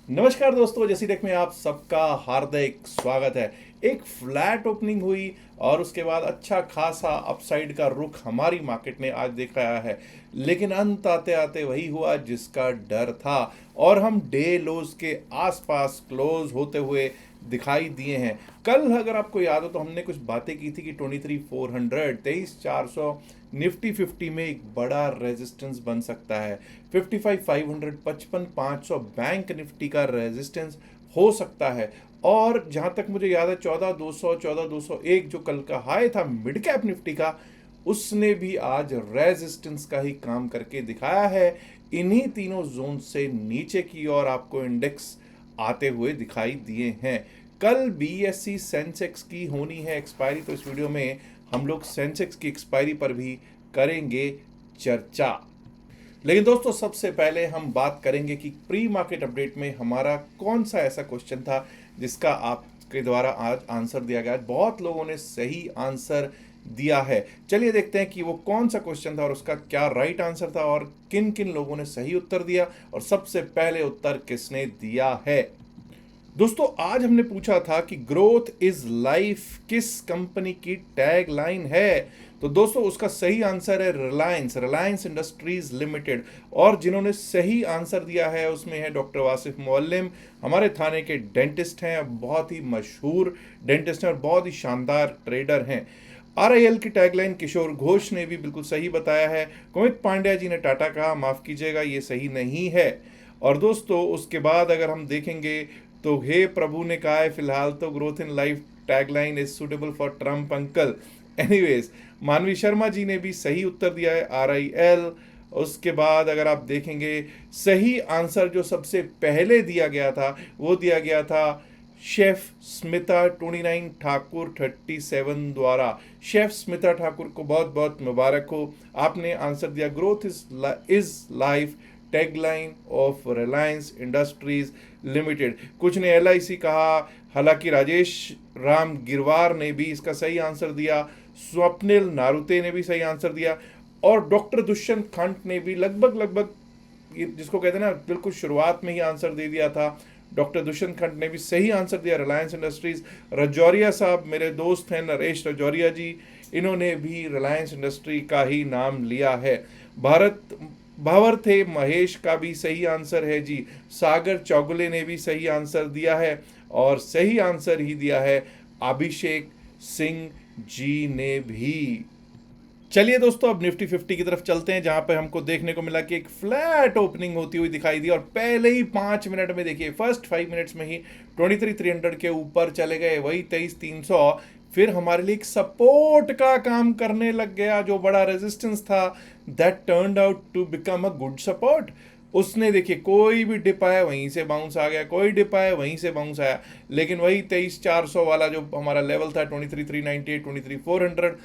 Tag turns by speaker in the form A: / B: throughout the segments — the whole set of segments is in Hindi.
A: नमस्कार दोस्तों, जैसी टेक में आप सबका हार्दिक स्वागत है। एक फ्लैट ओपनिंग हुई और उसके बाद अच्छा खासा अपसाइड का रुख हमारी मार्केट ने आज दिखाया है, लेकिन अंत आते आते वही हुआ जिसका डर था और हम डे लोज के आसपास क्लोज होते हुए दिखाई दिए हैं। कल अगर आपको याद हो तो हमने कुछ बातें की थी कि 23,400 23,400 निफ्टी 50 में एक बड़ा रेजिस्टेंस बन सकता है। 55,500 55,500 बैंक निफ्टी का रेजिस्टेंस हो सकता है। और जहां तक मुझे याद है 14,200 14,201 जो कल का हाई था मिड कैप निफ्टी का, उसने भी आज रेजिस्टेंस का ही काम करके दिखाया है। इन्हीं तीनों जोन से नीचे की ओर आपको इंडेक्स आते हुए दिखाई दिए हैं। कल बीएससी सेंसेक्स की होनी है एक्सपायरी, तो इस वीडियो में हम लोग सेंसेक्स की एक्सपायरी पर भी करेंगे चर्चा। लेकिन दोस्तों, सबसे पहले हम बात करेंगे कि प्री मार्केट अपडेट में हमारा कौन सा ऐसा क्वेश्चन था जिसका आपके द्वारा आज आंसर दिया गया। बहुत लोगों ने सही आंसर दिया है। चलिए देखते हैं कि वो कौन सा क्वेश्चन था और उसका क्या राइट आंसर था और किन किन लोगों ने सही उत्तर दिया और सबसे पहले उत्तर किसने दिया है। दोस्तों, आज हमने पूछा था कि ग्रोथ इज लाइफ किस कंपनी की टैग लाइन है। तो दोस्तों, उसका सही आंसर है रिलायंस इंडस्ट्रीज लिमिटेड। और जिन्होंने सही आंसर दिया है उसमें है डॉक्टर वासिफ मुअल्लिम, हमारे थाने के डेंटिस्ट हैं, बहुत ही मशहूर डेंटिस्ट हैं और बहुत ही शानदार ट्रेडर हैं। आरआईएल की टैगलाइन किशोर घोष ने भी बिल्कुल सही बताया है। कुमित पांड्या जी ने टाटा कहा, माफ कीजिएगा ये सही नहीं है। और दोस्तों, उसके बाद अगर हम देखेंगे तो हे प्रभु ने कहा है फिलहाल तो growth in life tagline is suitable for Trump uncle. Anyways, मानवी शर्मा जी ने भी सही उत्तर दिया है आरआईएल। उसके बाद अगर आप देखेंगे सही आंसर जो सबसे पहले दिया गया था वो दिया गया था शेफ स्मिता 29 ठाकुर 37 द्वारा। शेफ स्मिता ठाकुर को बहुत बहुत मुबारक हो, आपने आंसर दिया growth is life tagline of Reliance industries limited. कुछ ने एलआईसी कहा, हालांकि राजेश राम गिरवार ने भी इसका सही आंसर दिया, स्वप्निल नारुते ने भी सही आंसर दिया और डॉक्टर दुष्यंत खंट ने भी लगभग जिसको कहते हैं ना बिल्कुल शुरुआत में ही आंसर दे दिया था। डॉक्टर दुष्यंत खंड ने भी सही आंसर दिया रिलायंस इंडस्ट्रीज। रजौरिया साहब मेरे दोस्त हैं, नरेश रजौरिया जी, इन्होंने भी रिलायंस इंडस्ट्री का ही नाम लिया है। भारत भावर थे महेश का भी सही आंसर है जी। सागर चौगुले ने भी सही आंसर दिया है और सही आंसर ही दिया है अभिषेक सिंह जी ने भी। चलिए दोस्तों, अब निफ्टी 50 की तरफ चलते हैं, जहां पे हमको देखने को मिला कि एक फ्लैट ओपनिंग होती हुई दिखाई दी और पहले ही 5 मिनट में देखिए फर्स्ट 5 मिनट्स में ही 23,300 के ऊपर चले गए, वही 23,300 फिर हमारे लिए एक सपोर्ट का काम करने लग गया। जो बड़ा रेजिस्टेंस था that turned out to become a good support. उसने देखिए कोई भी डिप आया वहीं से बाउंस आ गया, कोई डिप आया वहीं से बाउंस आया, लेकिन वही 23,400 वाला जो हमारा लेवल था 23,398 23,400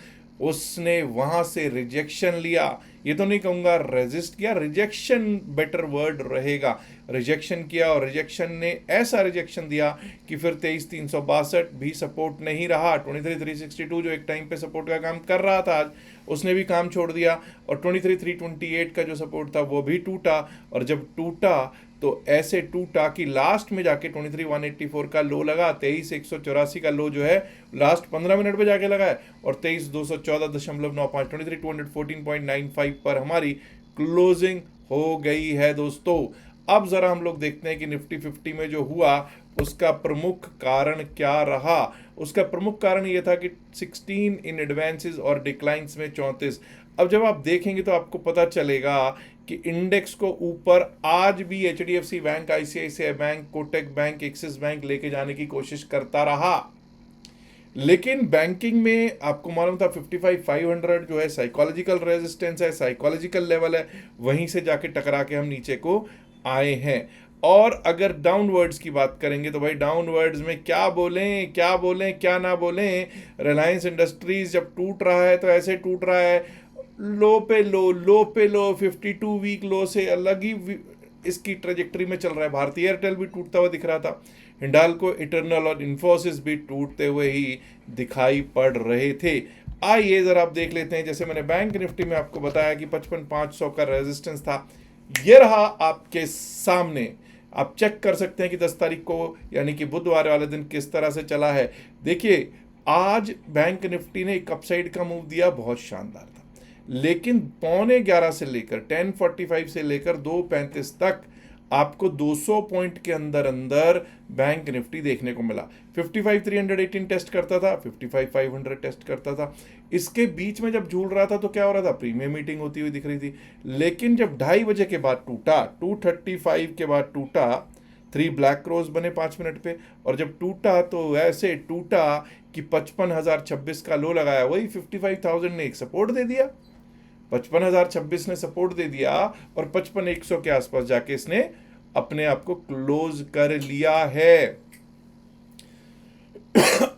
A: उसने वहां से रिजेक्शन लिया। ये तो नहीं कहूंगा रेजिस्ट किया, रिजेक्शन बेटर वर्ड रहेगा। रिजेक्शन किया और रिजेक्शन ने ऐसा रिजेक्शन दिया कि फिर 23,362 भी सपोर्ट नहीं रहा। 23,362 जो एक टाइम पे सपोर्ट का काम कर रहा था आज उसने भी काम छोड़ दिया और 23,328 का जो सपोर्ट था वो भी टूटा। और जब टूटा तो ऐसे टूटा कि लास्ट में जाके 23,184 का लो लगा, 23,184 का लो जो है लास्ट 15 मिनट पे जाके लगा है और 23,214.95 23,214.95 पर हमारी क्लोजिंग हो गई है दोस्तों। अब जरा हम लोग देखते हैं कि निफ्टी 50 में जो हुआ उसका प्रमुख कारण क्या रहा। उसका प्रमुख कारण यह था कि 16 इन एडवांसेस और डिक्लाइंस में 34। अब जब आप देखेंगे तो आपको पता चलेगा कि इंडेक्स को ऊपर आज भी HDFC bank, ICICI bank, Kotak bank, axis bank लेके जाने की कोशिश करता रहा। लेकिन बैंकिंग में आपको मालूम था 55,500 जो है साइकोलॉजिकल रेजिस्टेंस है, साइकोलॉजिकल लेवल है, वहीं से जाके टकरा के हम नीचे को आए हैं। और अगर डाउनवर्ड्स की बात करेंगे तो भाई डाउनवर्ड्स में क्या बोलें क्या ना बोलें। रिलायंस इंडस्ट्रीज जब टूट रहा है तो ऐसे टूट रहा है, लो पे लो 52 वीक लो से अलग ही इसकी ट्रेजेक्टरी में चल रहा है। भारतीय एयरटेल भी टूटता हुआ दिख रहा था, हिंडाल्को, इटर्नल और इन्फोसिस भी टूटते हुए ही दिखाई पड़ रहे थे। आइए जरा आप देख लेते हैं, जैसे मैंने बैंक निफ्टी में आपको बताया कि 55,500 का रेजिस्टेंस था, ये रहा आपके सामने। आप चेक कर सकते हैं कि 10 तारीख को यानी कि बुधवार वाले दिन किस तरह से चला है। देखिए आज बैंक निफ्टी ने एक अपसाइड का मूव दिया, बहुत शानदार था, लेकिन 11:15 से लेकर 10:45 से लेकर 2:35 तक आपको 200 पॉइंट के अंदर अंदर बैंक निफ्टी देखने को मिला। 55,318 टेस्ट करता था, 55,500 टेस्ट करता था। इसके बीच में जब झूल रहा था तो क्या हो रहा था, प्रीमियम मीटिंग होती हुई दिख रही थी। लेकिन जब 2:30 के बाद टूटा, 2:35 के बाद टूटा, 3 ब्लैक क्रॉस बने 5 मिनट पे, और जब टूटा तो ऐसे टूटा कि 55,026 का लो लगाया, वही 55,000 ने एक सपोर्ट दे दिया, 55,026 ने सपोर्ट दे दिया, और 55,100 के आसपास जाके इसने अपने आप को क्लोज कर लिया है।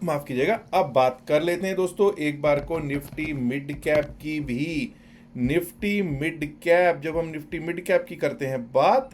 A: माफ कीजिएगा। अब बात कर लेते हैं दोस्तों एक बार को निफ्टी मिड कैप की भी। निफ्टी मिड कैप, जब हम निफ्टी मिड कैप की करते हैं बात,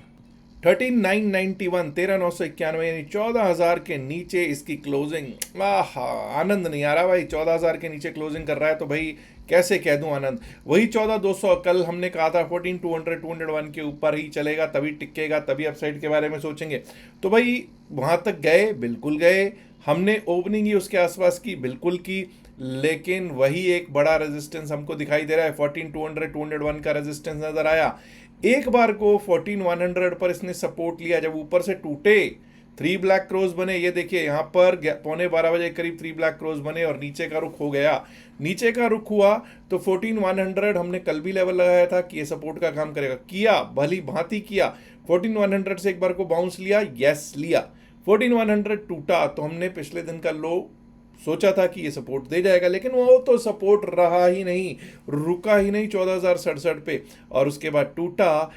A: 13,991 13,991 यानी 14,000 के नीचे इसकी क्लोजिंग। आनंद नहीं आ रहा भाई, 14,000 के नीचे क्लोजिंग कर रहा है तो भाई कैसे कह दूं आनंद। वही 14,200, कल हमने कहा था 14,200 201 के ऊपर ही चलेगा, तभी टिकेगा, तभी अपसाइड के बारे में सोचेंगे। तो भाई वहां तक गए, बिल्कुल गए। हमने ओपनिंग ही उसके आसपास की, बिल्कुल की, लेकिन वही एक बड़ा रेजिस्टेंस हमको दिखाई दे रहा है। 14,200 201 का रेजिस्टेंस नजर आया। एक बार को 14,100 पर इसने सपोर्ट लिया, जब ऊपर से टूटे 3 ब्लैक क्रॉस बने। ये देखिए यहाँ पर 11:15 के करीब 3 ब्लैक क्रॉस बने और नीचे का रुख हो गया। नीचे का रुख हुआ तो 14,100 हमने कल भी लेवल लगाया था कि ये सपोर्ट का काम करेगा, किया, भली भांति किया। 14,100 से एक बार को बाउंस लिया, यस लिया। 14,100 टूटा तो हमने पिछले दिन का लो सोचा था कि ये सपोर्ट दे जाएगा, लेकिन वो तो सपोर्ट रहा ही नहीं, रुका ही नहीं 14,067 पे, और उसके बाद टूटा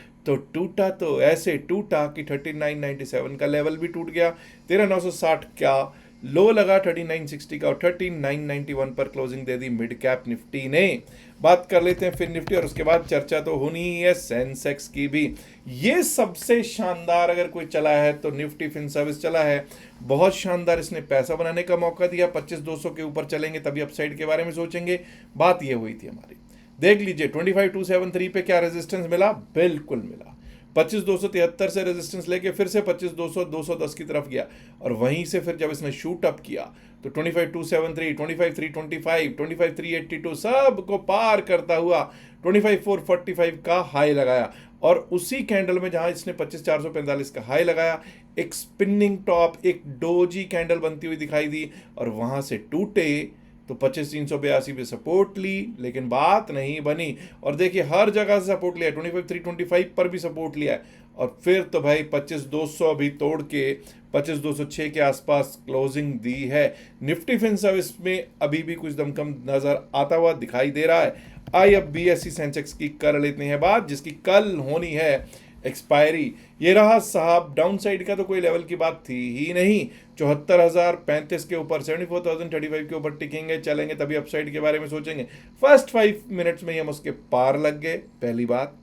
A: तो ऐसे टूटा कि 3997 का लेवल भी टूट गया, 13,960 का लो लगा, 3960 का, और 3991 पर क्लोजिंग दे दी मिड कैप निफ्टी ने। बात कर लेते हैं फिर निफ्टी, और उसके बाद चर्चा तो होनी ही है सेंसेक्स की भी। ये सबसे शानदार अगर कोई चला है तो निफ्टी फिन सर्विस चला है, बहुत शानदार। इसने पैसा बनाने का मौका दिया, 25,200 के ऊपर चलेंगे तभी अपसाइड के बारे में सोचेंगे। बात ये हुई थी हमारी, देख लीजिए 25,273 पे क्या रेजिस्टेंस मिला, बिल्कुल मिला। 25,273 से रेजिस्टेंस लेके फिर से 25,200 210 की तरफ गया, और वहीं से फिर जब इसने शूट अप किया तो 25,273 25,325 25,382 सब को पार करता हुआ 25,445 का हाई लगाया, और उसी कैंडल में जहां इसने 25,445 का हाई लगाया, एक स्पिनिंग टॉप, एक डोजी कैंडल बनती हुई दिखाई दी, और वहां से टूटे तो 25,382 पे सपोर्ट ली, लेकिन बात नहीं बनी। और देखिए हर जगह से सपोर्ट लिया, 25,325 पर भी सपोर्ट लिया है, और फिर तो भाई 25,200 भी तोड़ के 25,206 के आसपास क्लोजिंग दी है। निफ्टी फिन सर्विस में अभी भी कुछ दमकम नजर आता हुआ दिखाई दे रहा है। आई अब BSE सेंसेक्स की कर लेते हैं बात, जिसकी कल होनी है एक्सपायरी। ये रहा साहब, डाउन साइड का तो कोई लेवल की बात थी ही नहीं। 74,035 के ऊपर, 74,035 के ऊपर टिकेंगे, चलेंगे तभी अपसाइड के बारे में सोचेंगे। फर्स्ट 5 मिनट्स में ही हम उसके पार लग गए, पहली बात।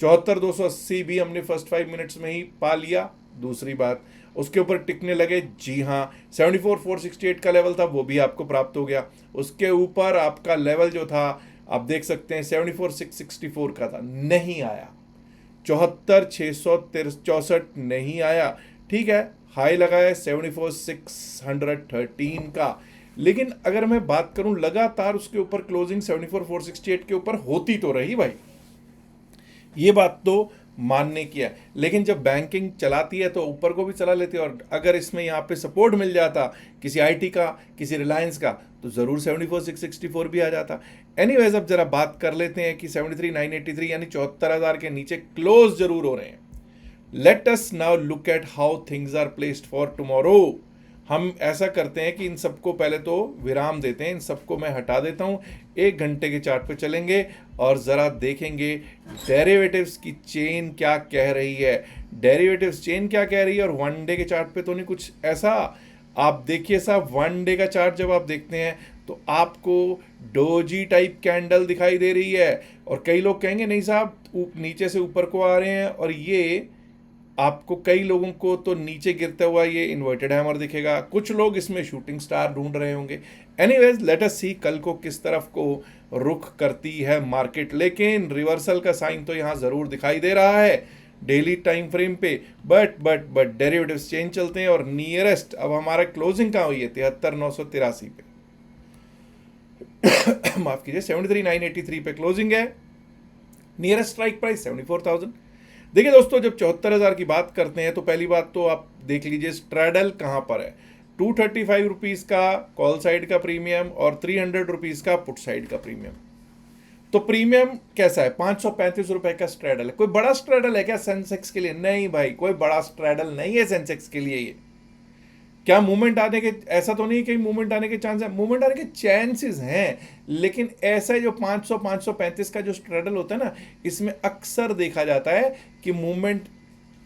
A: 74,280 भी हमने फर्स्ट 5 मिनट्स में ही पा लिया, दूसरी बात। उसके ऊपर टिकने लगे, जी हाँ। 74,468 का लेवल था, वो भी आपको प्राप्त हो गया। उसके ऊपर आपका लेवल जो था आप देख सकते हैं 74,664 का था, नहीं आया। 74,664 नहीं आया, ठीक है। हाई लगाया 74,613 का, लेकिन अगर मैं बात करूं लगातार उसके ऊपर क्लोजिंग 74,468 के ऊपर होती तो रही भाई, ये बात तो मानने की है। लेकिन जब बैंकिंग चलाती है तो ऊपर को भी चला लेती है, और अगर इसमें यहाँ पे सपोर्ट मिल जाता किसी IT का, किसी रिलायंस का, तो ज़रूर 74,664 भी आ जाता। एनीवेज अब जरा बात कर लेते हैं कि 73,983 यानी 74,000 के नीचे क्लोज जरूर हो रहे हैं। Let us now look at how things are placed for tomorrow. हम ऐसा करते हैं कि इन सबको पहले तो विराम देते हैं, इन सबको मैं हटा देता हूं। 1 घंटे के चार्ट पे चलेंगे और ज़रा देखेंगे डेरिवेटिव्स की चेन क्या कह रही है। डेरिवेटिव्स चेन क्या कह रही है, और 1 डे के चार्ट पे तो नहीं कुछ ऐसा। आप देखिए साहब, 1 डे का चार्ट जब आप देखते हैं तो आपको डोजी टाइप कैंडल दिखाई दे रही है, और कई लोग कहेंगे नहीं साहब नीचे से ऊपर को आ रहे हैं, और ये आपको कई लोगों को तो नीचे गिरता हुआ ये इन्वर्टेड हैमर दिखेगा, कुछ लोग इसमें शूटिंग स्टार ढूंढ रहे होंगे। एनीवेज लेट अस सी कल को किस तरफ को रुख करती है मार्केट, लेकिन रिवर्सल का साइन तो यहाँ ज़रूर दिखाई दे रहा है। डेली टाइम फ्रेम पे, बट डेरिवेटिव्स चेंज चलते हैं और नियरेस्ट अब हमारा क्लोजिंग कहाँ हुई है 73,983 पे माफ कीजिए 73,983 पे क्लोजिंग है। Nearest strike price 74,000। देखिए दोस्तों, जब 74,000 की बात करते हैं तो पहली बात तो आप देख लीजिए स्ट्रैडल कहां पर है। 235 रुपीज का कॉल साइड का प्रीमियम और 300 रुपीज का पुट साइड का प्रीमियम। तो प्रीमियम कैसा है, 535 रुपए का स्ट्रैडल है। कोई बड़ा स्ट्रैडल है क्या सेंसेक्स के लिए? नहीं भाई, कोई बड़ा स्ट्रैडल नहीं है सेंसेक्स के लिए। ये क्या मूवमेंट आने के, ऐसा तो नहीं कि मूवमेंट आने के चांस है, मूवमेंट आने के चांसेस हैं, लेकिन ऐसा जो 500 535 का जो स्ट्रैडल होता है ना, इसमें अक्सर देखा जाता है कि मूवमेंट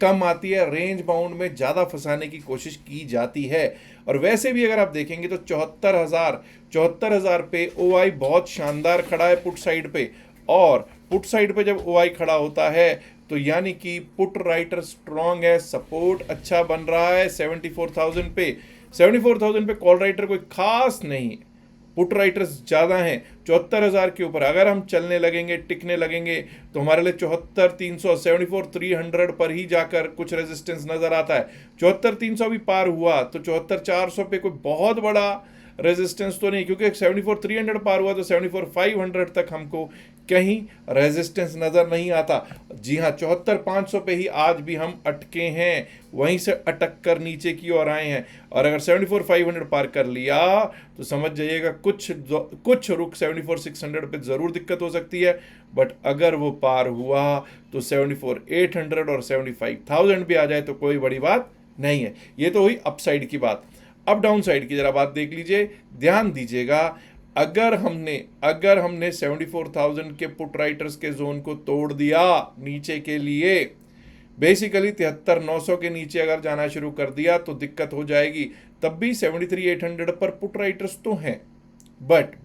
A: कम आती है, रेंज बाउंड में ज़्यादा फंसाने की कोशिश की जाती है। और वैसे भी अगर आप देखेंगे तो 74,000 पे ओआई बहुत शानदार खड़ा है पुट साइड पे, और पुट साइड पे जब ओआई खड़ा होता है तो यानी कि पुट राइटर स्ट्रांग है, सपोर्ट अच्छा बन रहा है 74,000 पे। 74,000 पे कॉल राइटर कोई खास नहीं है, पुट राइटर्स ज़्यादा हैं। 74,000 के ऊपर अगर हम चलने लगेंगे, टिकने लगेंगे, तो हमारे लिए 74,300 74,300 पर ही जाकर कुछ रेजिस्टेंस नज़र आता है। 74,300 भी पार हुआ तो 74,400 पे कोई बहुत बड़ा रेजिस्टेंस तो नहीं, क्योंकि 74,300 पार हुआ तो 74,500 तक हमको कहीं रेजिस्टेंस नज़र नहीं आता। जी हाँ, 74,500 पे ही आज भी हम अटके हैं, वहीं से अटक कर नीचे की ओर आए हैं। और अगर 74,500 पार कर लिया तो समझ जाइएगा कुछ रुक 74,600 पे ज़रूर दिक्कत हो सकती है। बट अगर वो पार हुआ तो 74,800 और 75,000 भी आ जाए तो कोई बड़ी बात नहीं है। ये तो हुई अपसाइड की बात। अब डाउन साइड की जरा बात देख लीजिए, ध्यान दीजिएगा। अगर हमने 74,000 के पुट राइटर्स के जोन को तोड़ दिया नीचे के लिए, बेसिकली 73,900 के नीचे अगर जाना शुरू कर दिया तो दिक्कत हो जाएगी। तब भी 73,800 पर पुट राइटर्स तो हैं, बट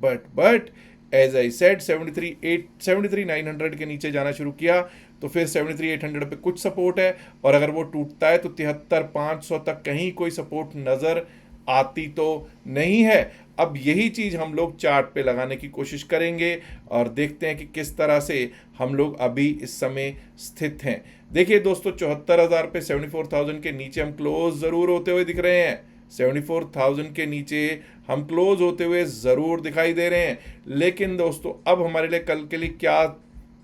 A: एज आई सेड 73,900 के नीचे जाना शुरू किया तो फिर 73,800 पे कुछ सपोर्ट है, और अगर वो टूटता है तो 73,500 तक कहीं कोई सपोर्ट नज़र आती तो नहीं है। अब यही चीज़ हम लोग चार्ट पे लगाने की कोशिश करेंगे और देखते हैं कि किस तरह से हम लोग अभी इस समय स्थित हैं। देखिए दोस्तों, 74,000 पे 74,000 के नीचे हम क्लोज ज़रूर होते हुए दिख रहे हैं। 74,000 के नीचे हम क्लोज होते हुए ज़रूर दिखाई दे रहे हैं। लेकिन दोस्तों, अब हमारे लिए कल के लिए क्या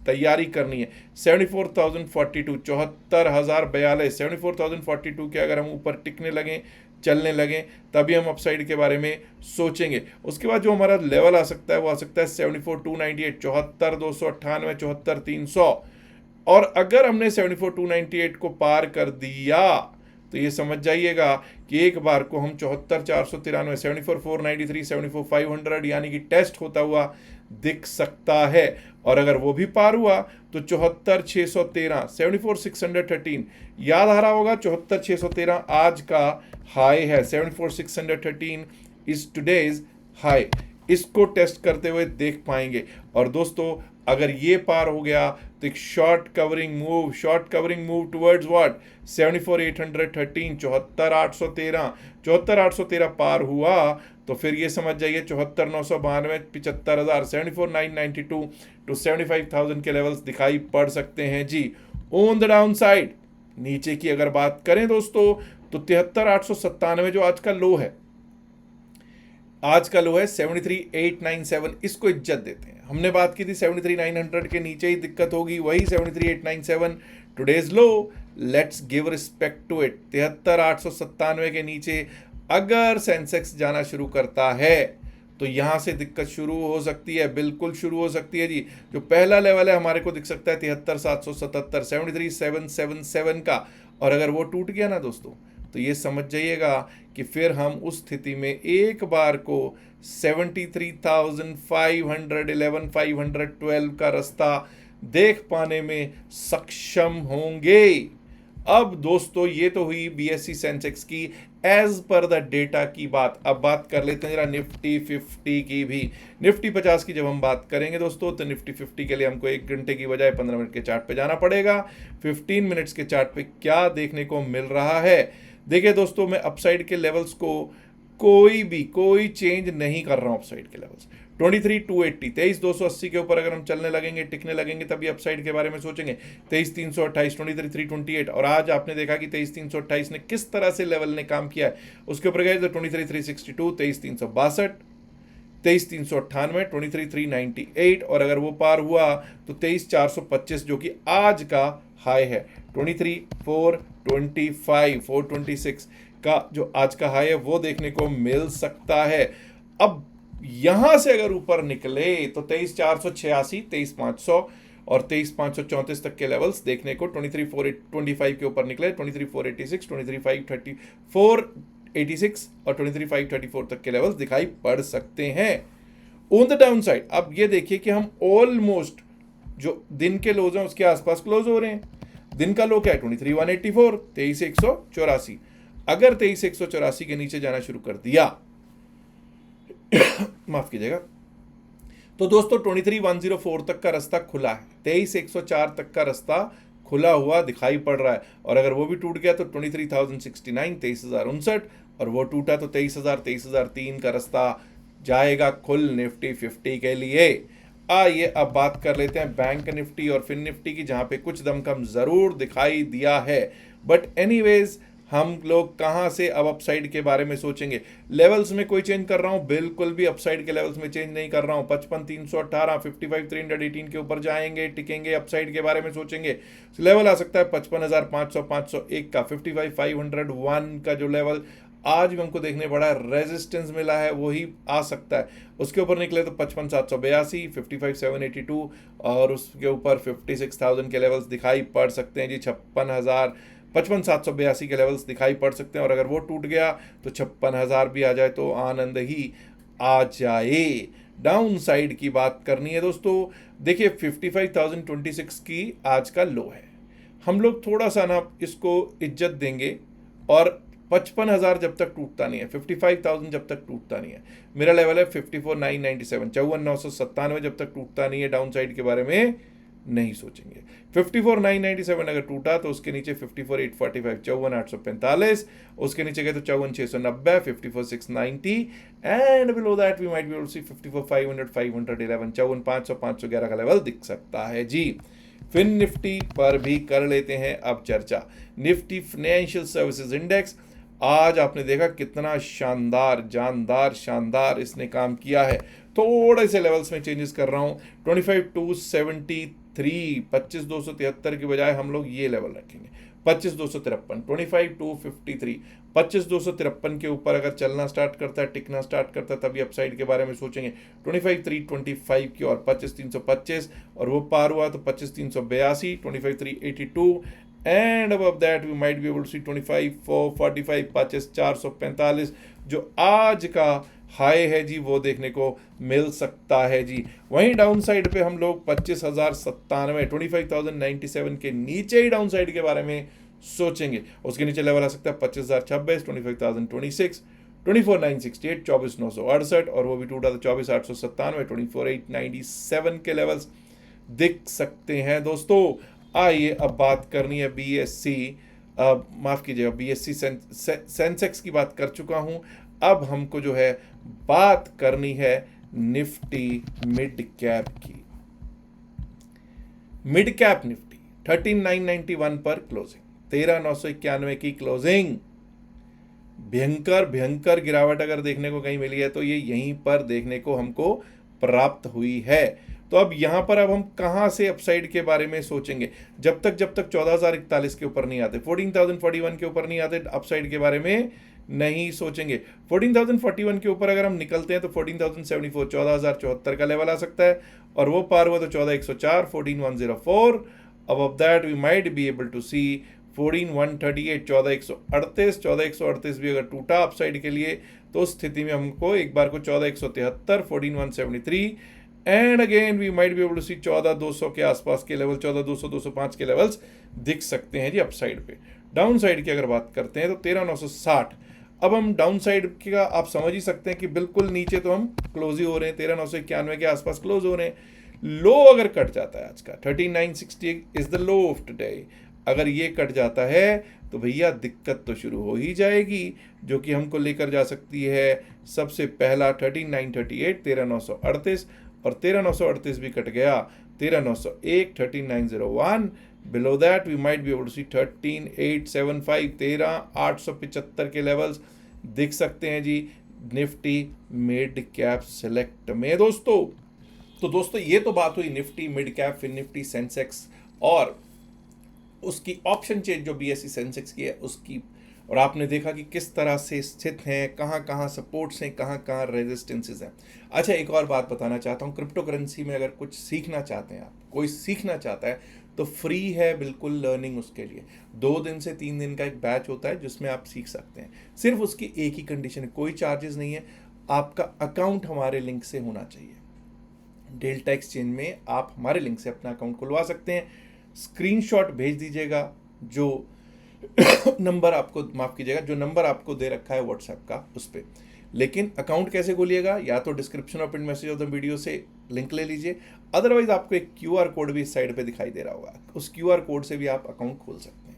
A: तैयारी करनी है? 74,042, 74,042, 74,042 के अगर हम ऊपर टिकने लगें, चलने लगें, तभी हम अपसाइड के बारे में सोचेंगे। उसके बाद जो हमारा लेवल आ सकता है वो आ सकता है 74,298, 74,298, 74,300। और अगर हमने 74,298 को पार कर दिया तो ये समझ जाइएगा कि एक बार को हम 74,493, 74,493, 74,500 यानी कि टेस्ट होता हुआ दिख सकता है। और अगर वो भी पार हुआ तो 74,613, 74,613 याद आ रहा होगा, 74,613 आज का हाई है। 74,613 इज टुडेज हाई। इसको टेस्ट करते हुए देख पाएंगे। और दोस्तों, अगर ये पार हो गया तो एक short covering move towards what 74,813, 74,813, 74,813 पार हुआ तो फिर ये समझ जाइए 74,992, 75,000, 74,992 टू 75,000 के लेवल्स दिखाई पड़ सकते हैं जी। ऑन द डाउन साइड नीचे की अगर बात करें दोस्तों तो 73,897 जो आज का लो है, 73,897, इसको इज्जत देते हैं। हमने बात की थी 73,900 के नीचे ही दिक्कत होगी, वही 73,897 today's low. Let's give respect to it. 73,897 के नीचे अगर सेंसेक्स जाना शुरू करता है तो यहां से दिक्कत शुरू हो सकती है, बिल्कुल शुरू हो सकती है जी। जो पहला लेवल है हमारे को दिख सकता है 73,777, 73,777 का, और अगर वो टूट गया ना दोस्तों तो ये समझ जाइएगा कि फिर हम उस स्थिति में एक बार को 73,500, 11,512 का रास्ता देख पाने में सक्षम होंगे। अब दोस्तों, ये तो हुई बीएसई सेंसेक्स की एज पर द डेटा की बात। अब बात कर लेते हैं जरा निफ्टी 50 की भी। निफ्टी 50 की जब हम बात करेंगे दोस्तों तो निफ्टी 50 के लिए हमको 1 घंटे की बजाय 15 मिनट के चार्ट पे जाना पड़ेगा। 15 मिनट्स के चार्ट पे क्या देखने को मिल रहा है? देखिए दोस्तों, मैं अपसाइड के लेवल्स को कोई चेंज नहीं कर रहा हूं। अपसाइड के लेवल्स 23,280, 23,280 के ऊपर अगर हम चलने लगेंगे, टिकने लगेंगे, तभी अपसाइड के बारे में सोचेंगे। 23,328, 23,328, और आज आपने देखा कि 23,328 ने किस तरह से लेवल ने काम किया है। उसके ऊपर गए तो 23,362, 23,362, 23,398, 23,398, और अगर वो पार हुआ तो 23,425 जो कि आज का हाई है। 23,425, 426 का जो आज का हाई है वो देखने को मिल सकता है। अब यहां से अगर ऊपर निकले तो 23,486, 23,500 और 23,534 तक के लेवल्स देखने को, 23,425 के ऊपर निकले, 23,486, 23,53486 और 23,534 तक के लेवल्स दिखाई पड़ सकते हैं ऑन द डाउन साइड। अब ये देखिए कि हम ऑलमोस्ट जो दिन के लोज हैं उसके आसपास क्लोज हो रहे हैं। दिन का लो क्या है 23,184, 23,184। अगर 23,184 के नीचे जाना शुरू कर दिया माफ कीजिएगा, तो दोस्तों 23,104 तक का रास्ता खुला है, 23,104 तक का रास्ता खुला हुआ दिखाई पड़ रहा है। और अगर वो भी टूट गया तो 23,069, 23,059, और वो टूटा तो 23,000, 23,003 का रास्ता जाएगा खुल निफ्टी 50 के लिए। आइए अब बात कर लेते हैं बैंक निफ्टी और फिन निफ्टी की, जहां पे कुछ दमखम जरूर दिखाई दिया है। बट एनीवेज हम लोग कहां से अब अपसाइड के बारे में सोचेंगे। लेवल्स में कोई चेंज कर रहा हूं, बिल्कुल भी अपसाइड के लेवल्स में चेंज नहीं कर रहा हूं। 55,318, 55,318 के ऊपर जाएंगे, टिकेंगे, अपसाइड के बारे में सोचेंगे। लेवल आ सकता है 55,500, 501 का, 55,501 का जो लेवल आज भी हमको देखने पड़ा है, रेजिस्टेंस मिला है, वही आ सकता है। उसके ऊपर निकले तो 55,782, 55,782, और उसके ऊपर 56,000 के लेवल्स दिखाई पड़ सकते हैं जी। 55,782 के लेवल्स दिखाई पड़ सकते हैं, और अगर वो टूट गया तो 56,000 भी आ जाए तो आनंद ही आ जाए। डाउन साइड की बात करनी है दोस्तों, देखिए 55,026 की आज का लो है। हम लोग थोड़ा सा ना इसको इज्जत देंगे, और 55,000 जब तक टूटता नहीं है, 55,000 जब तक टूटता नहीं है, मेरा लेवल है 54,997, 54,997 जब तक टूटता नहीं है, डाउन साइड के बारे में नहीं सोचेंगे। 54,997 अगर टूटा तो उसके नीचे 54,845, 54,845, उसके नीचे गए तो 54,690, 54,690, and below that we might be able to see 54,500, 511, 54,500, 511 का लेवल दिख सकता है जी। फिन निफ्टी पर भी कर लेते हैं अब चर्चा। निफ्टी फाइनेंशियल सर्विसेज इंडेक्स, आज आपने देखा कितना शानदार, जानदार, शानदार इसने काम किया है। थोड़े से लेवल्स में चेंजेस कर रहा हूं। 25,273, 25,273 की बजाय हम लोग ये लेवल रखेंगे 25,253, 25,253, 25,253 के ऊपर अगर चलना स्टार्ट करता है, टिकना स्टार्ट करता है, तभी अपसाइड के बारे में सोचेंगे। 25,325 की और 25,325, और वो पार हुआ तो 25,382, 25,382, and above that we might be able to see 25,445, 25,445 जो आज का हाई है जी, वो देखने को मिल सकता है जी। वहीं डाउन साइड पे हम लोग 25,097, 25,097 के नीचे ही डाउन साइड के बारे में सोचेंगे। उसके नीचे लेवल आ सकता है 25,026, 25,026, 24,968, 24,968, और वो भी टूटा तो 24,897, 24,897 के लेवल्स दिख सकते हैं दोस्तों। आइए अब बात करनी है बीएससी, माफ कीजिएगा, बीएससी सेंसेक्स की बात कर चुका हूं। अब हमको जो है बात करनी है निफ्टी मिड कैप की। मिड कैप निफ्टी 13,991 पर क्लोजिंग, 13,991 की क्लोजिंग। भयंकर भयंकर गिरावट अगर देखने को कहीं मिली है तो ये यहीं पर देखने को हमको प्राप्त हुई है। तो अब यहां पर अब हम कहां से अपसाइड के बारे में सोचेंगे, जब तक 14,041 के ऊपर नहीं आते, 14,041 के ऊपर नहीं आते, अपसाइड के बारे में नहीं सोचेंगे। 14,041 के ऊपर अगर हम निकलते हैं तो 14,074, 14,074 का लेवल आ सकता है, और वो पार हुआ तो 14,104, 14,104। Above that we might be able to see 14,138, 14,138, 14,138 भी अगर टूटा अपसाइड के लिए तो उस स्थिति में हमको एक बार को 14,173, 14,173, and again we might be able to see 14,200 के आसपास के लेवल, 14,200, 205 के लेवल्स दिख सकते हैं जी अपसाइड पे। डाउन साइड की अगर बात करते हैं तो 13,960। अब हम डाउन साइड का आप समझ ही सकते हैं कि बिल्कुल नीचे तो हम क्लोज ही हो रहे हैं, 13,991 के आसपास क्लोज हो रहे हैं। लो अगर कट जाता है आज का 13,960 is the low of today, अगर ये कट जाता है तो भैया दिक्कत तो शुरू हो ही जाएगी, जो कि हमको लेकर जा सकती है सबसे पहला 13938 13938, और 13938 भी कट गया, 13901 13901। Below that we might be able to see 13875 13875 के लेवल्स दिख सकते हैं जी निफ्टी मिड कैप सेलेक्ट में दोस्तों। तो दोस्तों ये तो बात हुई निफ्टी मिड कैप, फिर निफ्टी सेंसेक्स और उसकी ऑप्शन चेन जो बीएसई सेंसेक्स की है उसकी, और आपने देखा कि किस तरह से स्थित हैं, कहाँ कहाँ सपोर्ट्स हैं, कहाँ कहाँ रेजिस्टेंसेस हैं। अच्छा एक और बात बताना चाहता हूँ, क्रिप्टो करेंसी में अगर कुछ सीखना चाहते हैं आप, कोई सीखना चाहता है तो फ्री है बिल्कुल लर्निंग उसके लिए। 2 दिन से 3 दिन का एक बैच होता है जिसमें आप सीख सकते हैं। सिर्फ उसकी एक ही कंडीशन है, कोई चार्जेस नहीं है, आपका अकाउंट हमारे लिंक से होना चाहिए। डेल्टा एक्सचेंज में आप हमारे लिंक से अपना अकाउंट खुलवा सकते हैं। स्क्रीनशॉट भेज दीजिएगा, जो नंबर आपको, माफ़ कीजिएगा, जो नंबर आपको दे रखा है व्हाट्सएप का उस पर। लेकिन अकाउंट कैसे खोलिएगा, या तो डिस्क्रिप्शन और pin message of the video से लिंक ले लीजिए, अदरवाइज आपको एक क्यूआर कोड भी इस साइड पे दिखाई दे रहा होगा, उस क्यूआर कोड से भी आप अकाउंट खोल सकते हैं।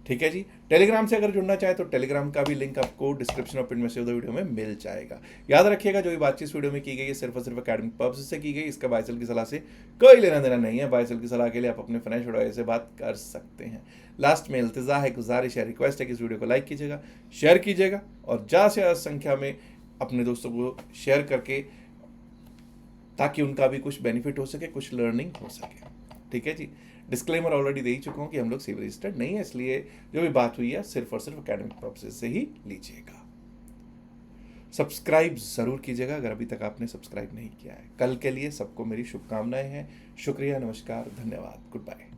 A: ठीक है जी। टेलीग्राम से अगर जुड़ना चाहे तो टेलीग्राम का भी लिंक आपको डिस्क्रिप्शन और pin message of the video में मिल जाएगा। याद रखिएगा जो भी बातचीत इस वीडियो में की गई है सिर्फ और सिर्फ एकेडमिक पर्पस से की गई, इसका बाय सेल की सलाह से कोई लेना देना नहीं है। बाय सेल की सलाह के लिए आप अपने फाइनेंशियल एडवाइजर से बात कर सकते हैं। लास्ट में इल्तिजा है, गुजारिश है, रिक्वेस्ट है कि इस वीडियो को लाइक कीजिएगा, शेयर कीजिएगा और ज़्यादा से ज़्यादा संख्या में अपने दोस्तों को शेयर करके, ताकि उनका भी कुछ बेनिफिट हो सके, कुछ लर्निंग हो सके। ठीक है जी। डिस्क्लेमर ऑलरेडी दे ही चुका हूँ कि हम लोग सिविल रजिस्टर्ड नहीं है, इसलिए जो भी बात हुई है सिर्फ और सिर्फ एकेडमिक पर्पसेस से ही लीजिएगा। सब्सक्राइब ज़रूर कीजिएगा अगर अभी तक आपने सब्सक्राइब नहीं किया है। कल के लिए सबको मेरी शुभकामनाएं हैं। शुक्रिया, नमस्कार, धन्यवाद, गुड बाय।